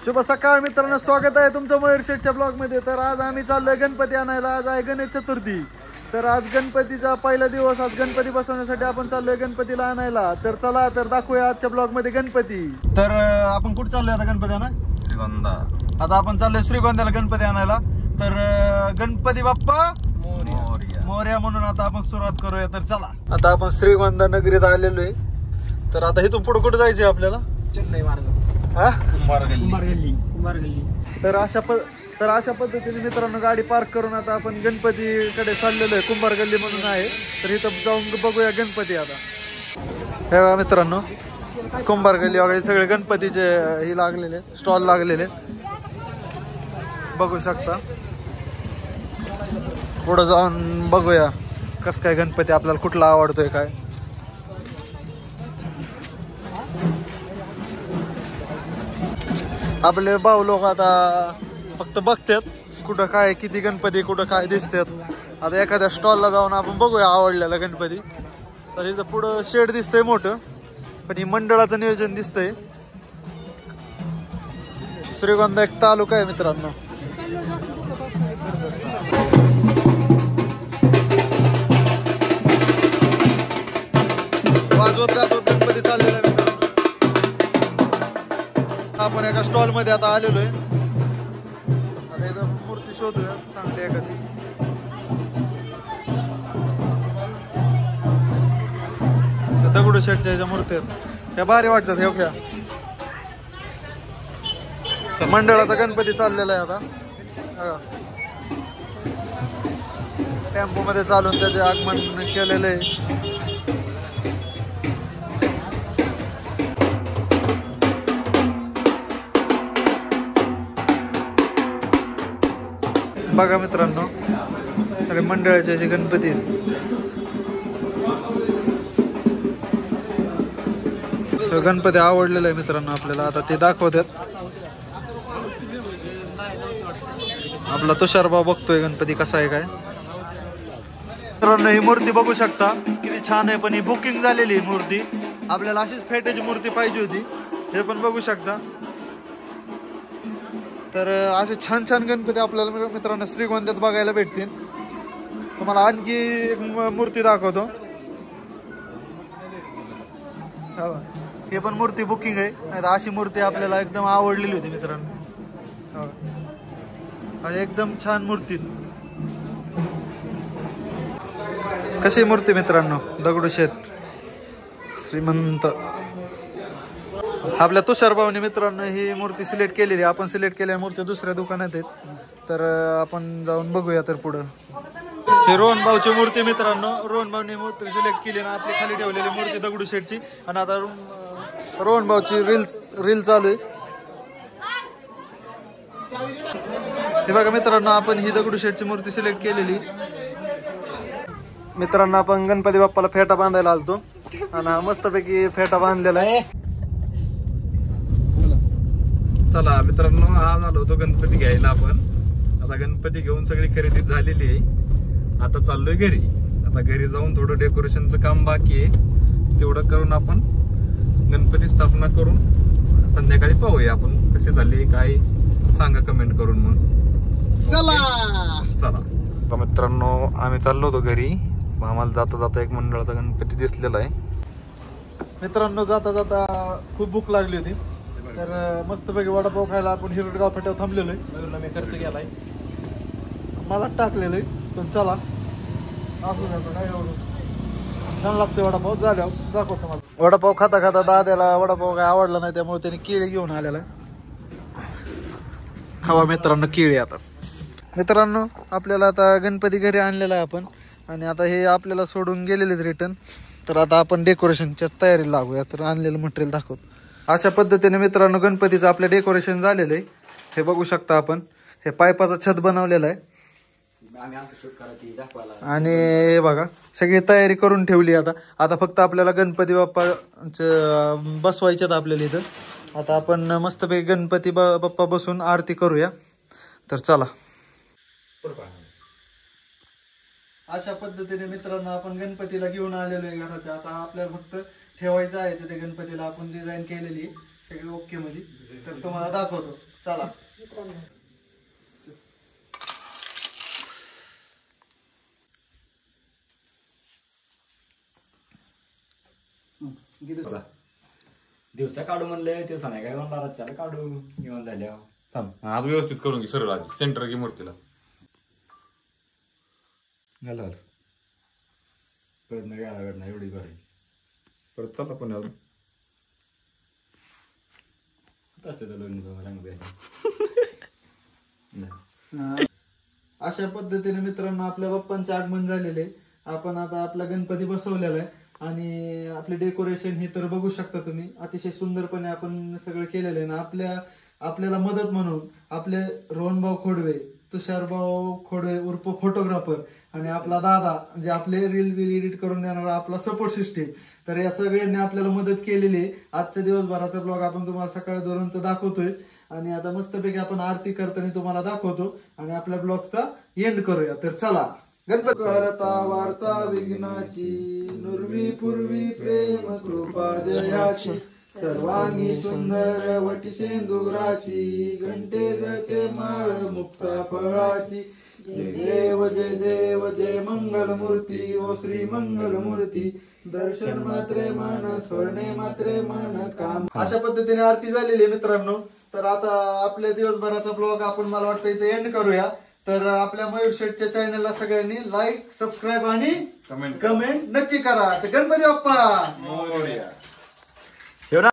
शुभ सकाळ मित्रांनो, स्वागत आहे तुमचं मयूर शेठच्या ब्लॉग मध्ये। तर आज आम्ही चाललोय गणपती आणायला। आज आहे गणेश चतुर्थी। तर आज गणपतीचा पहिला दिवस। आज गणपती बसवण्यासाठी आपण चाललोय गणपतीला आणायला। तर चला तर दाखवूया आजच्या ब्लॉग मध्ये गणपती। तर आपण कुठे चाललोय आता गणपती आणा? श्रीगोंदा। आता आपण चाललोय श्रीगोंद्याला गणपती आणायला। तर गणपती बाप्पा मोरया म्हणून आता आपण सुरुवात करूया। तर चला, आता आपण श्रीगोंदा नगरीत आलेलो आहे। तर आता इथून पुढे कुठे जायचंय आपल्याला? चेन्नई मार्ग। हा, कुंभारगल्ली। तर अशा पद्धतीने मित्रांनो गाडी पार्क करून आता आपण गणपतीकडे चाललेलो आहे। कुंभारगल्ली म्हणून आहे। तर इथं जाऊन बघूया गणपती। आता हे बघा मित्रांनो, कुंभारगल्ली वगैरे सगळे गणपतीचे हे लागलेले, स्टॉल लागलेले बघू शकता। पुढे जाऊन बघूया कस काय गणपती आपल्याला कुठला आवडतोय काय। आपले भाऊ लोक आता फक्त बघतात कुठं काय किती गणपती कुठं काय दिसतात। आता एखाद्या स्टॉलला जाऊन आपण बघूया आवडलेला गणपती। तर इथं पुढं शेड दिसतंय मोठं, पण ही मंडळाचं नियोजन दिसतंय। श्रीगोंदा एक तालुका आहे मित्रांनो। वाजवत गाजवत गणपती चाललेला आहे मित्रांनो। आपण एका स्टॉल मध्ये आता आलेलो आहे। आता इथं मूर्ती शोधूया चांगली एखादी। दगडूशेठच्या ह्याच्या मूर्ती आहेत, ह्या भारी वाटतात। हे क्या मंडळाचा गणपती चाललेला आहे आता। टेम्पो मध्ये चालून त्याचे आगमन केलेलं आहे। बघा मित्रांनो, अरे मंडळाचे जे गणपती आहेत, गणपती आवडलेला आहे मित्रांनो आपल्याला। आता ते दाखवतात। आपला तुषारभाऊ बघतोय गणपती कसा आहे काय। मित्रांनो ही मूर्ती बघू शकता किती छान आहे, पण ही बुकिंग झालेली मूर्ती। आपल्याला अशीच फेट्याची मूर्ती पाहिजे होती, हे पण बघू शकता। तर असे छान छान गणपती आपल्याला मित्रांनो श्रीगोंद्यात बघायला भेटतील। तुम्हाला आणखी एक मूर्ती दाखवतो। हे पण मूर्ती बुकिंग आहे। नाही अशी मूर्ती आपल्याला एकदम आवडलेली होती मित्रांनो। एकदम छान मूर्ती। कशी मूर्ती मित्रांनो, दगडूशेठ श्रीमंत। आपल्या तुषारभाऊने मित्रांनो ही मूर्ती सिलेक्ट केलेली। आपण सिलेक्ट केलेल्या मूर्ती दुसऱ्या दुकानात आहेत। तर आपण जाऊन बघूया। तर पुढं हे रोहन भाऊची मूर्ती मित्रांनो। रोहन भाऊने मूर्ती सिलेक्ट केली ना, आपली खाली ठेवलेली मूर्ती दगडूशेठची। आणि आता रोहन भाऊची रील चालू आहे। हे बघा मित्रांनो, आपण ही दगडूशेठची मूर्ती सिलेक्ट केलेली। मित्रांनो आपण गणपती बाप्पाला फेटा बांधायला आलतो आणि हा मस्तपैकी फेटा बांधलेला आहे। चला मित्रांनो, आज आलो होतो गणपती घ्यायला आपण। आता गणपती घेऊन सगळी खरेदी झालेली आहे। आता चाललोय घरी। आता घरी जाऊन थोडं डेकोरेशनचं काम बाकी आहे, तेवढं करून आपण गणपती स्थापना करून संध्याकाळी पाहूया आपण कसे झाले काय, सांगा कमेंट करून। मग चला मित्रांनो, आम्ही चाललो होतो घरी। आम्हाला जाता जाता एक मंडळाचा गणपती दिसलेला आहे मित्रांनो। जाता जाता खूप भूक लागली होती, तर मस्तपैकी वडापाव खायला आपण हिरडगाव फेट्यावर थांबलेलो आहे। मी खर्च केलाय, मला टाकलेलं आहे। पण चला असू द्या, काय एवढं छान लागतोय वडापाव। झाल्यावर दाखवतो मला। वडापाव खाता खाता दाद्याला वडापाव काय आवडला नाही, त्यामुळे त्याने केळी घेऊन आलेला आहे। खावा मित्रांनो केळी। आता मित्रांनो आपल्याला आता गणपती घरी आणलेला आहे आपण, आणि आता हे आपल्याला सोडून गेलेले रिटर्न। तर आता आपण डेकोरेशनच्या तयारीला लागूया। तर आणलेलं मटेरियल दाखवतो। अशा पद्धतीने मित्रांनो गणपतीचं आपलं डेकोरेशन झालेलं आहे। हे बघू शकता आपण, हे पाईपाचं छत बनवलेलं आहे। आणि हे बघा सगळी तयारी करून ठेवली। आता फक्त आपल्याला गणपती बाप्पा बसवायचे आपल्याला इथं। आता आपण मस्तपैकी गणपती बाप्पा बसून आरती करूया। तर चला, अशा पद्धतीने मित्रांनो आपण गणपतीला घेऊन आलेलो आहे घरात। आता आपल्याला फक्त ठेवायचं आहे तिथे गणपतीला। आपण डिझाईन केलेली सगळी ओके मध्ये, तर तुम्हाला दाखवतो। चला दिवसा काढू म्हणले दिवसा नाही काय म्हणणार त्याला काढू निवांत झाल्यावर. थांब आज व्यवस्थित करून घे सरळ आधी सेंटर घे मूर्तीला घाल परत नाही गाळा नाही एवढी बरं परत चला पण अजून असते तर रंग द्यायला. अशा पद्धतीने मित्रांनो आपल्या बाप्पांचे आगमन झालेले. आपण आता आपला गणपती बसवलेला आहे आणि आपले डेकोरेशन हे तर बघू शकता तुम्ही. अतिशय सुंदरपणे आपण सगळं केलेलं आहे ना. आपल्याला मदत म्हणून आपले रोहनभाऊ खोडवे, तुषारभाऊ खोडवे उर्फ फोटोग्राफर आणि आपला दादा म्हणजे आपले रील एडिट करून देणारा आपला सपोर्ट सिस्टीम, तर या सगळ्यांनी आपल्याला मदत केलेली आहे. आजच्या दिवसभराचा ब्लॉग आपण तुम्हाला सकाळी धरून दाखवतोय आणि आता मस्तपैकी आपण आरती करताना तुम्हाला दाखवतो आणि आपल्या ब्लॉगचा एंड करूया. तर चला. गणपती करता वार्ता विघ्नाची, नुर्वी पूर्वी प्रेम कृपा जयाची, सर्वांगी सुंदर वटी शेंदुराची, घंटे जळते माळ मुक्ता फळाची, जय देव जय मंगल मूर्ती ओ श्री मंगल मूर्ती, दर्शन मात्रे मन स्वर्णे मात्रे मन काम. अशा पद्धतीने आरती झालेली आहे मित्रांनो. तर आता आपल्या दिवसभराचा ब्लॉग आपण मला वाटतं इथे एंड करूया. तर आपल्या मयूर शेटच्या चॅनलला सगळ्यांनी लाईक, सबस्क्राईब आणि कमेंट नक्की करा. तर गणपती बाप्पा.